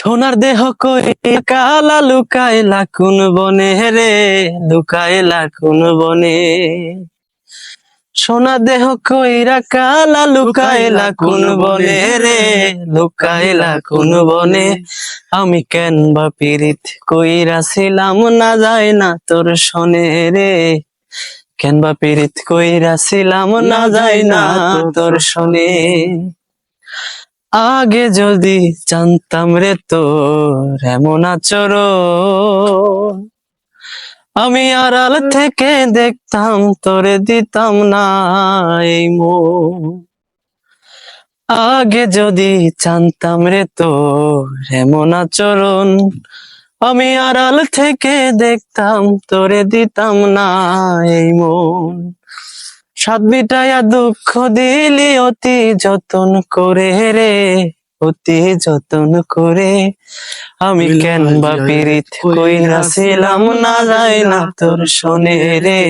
সোনার দেহ কই কালা লুকাইলা কোন বনে রে, লুকাইলা কোন বনে। সোনার দেহ কইরা কালা লুকাইলা কোন বনে রে, লুকাইলা কোন বনে। আমি কেন বা পীড়িত কইরাছিলাম না যায় না তোর শোনে রে, কেন বা পীড়িত কইরাছিলাম না যায় না তোর শোনে। আগে যদি জানতাম রে তোর এমন আচরণ, আমি আড়াল থেকে দেখতাম তোরে দিতাম না এই মন। আগে যদি জানতাম রে তোর এমন আচরণ, আমি আড়াল থেকে দেখতাম তোরে দিতাম না এই মন। সাত বিটায়া দুঃখ দিলি অতি যতন করে রে, অতি যতন করে। আমি কেন বা পীড়িত কইরাছিলাম না যায় না তোর শোনে রে।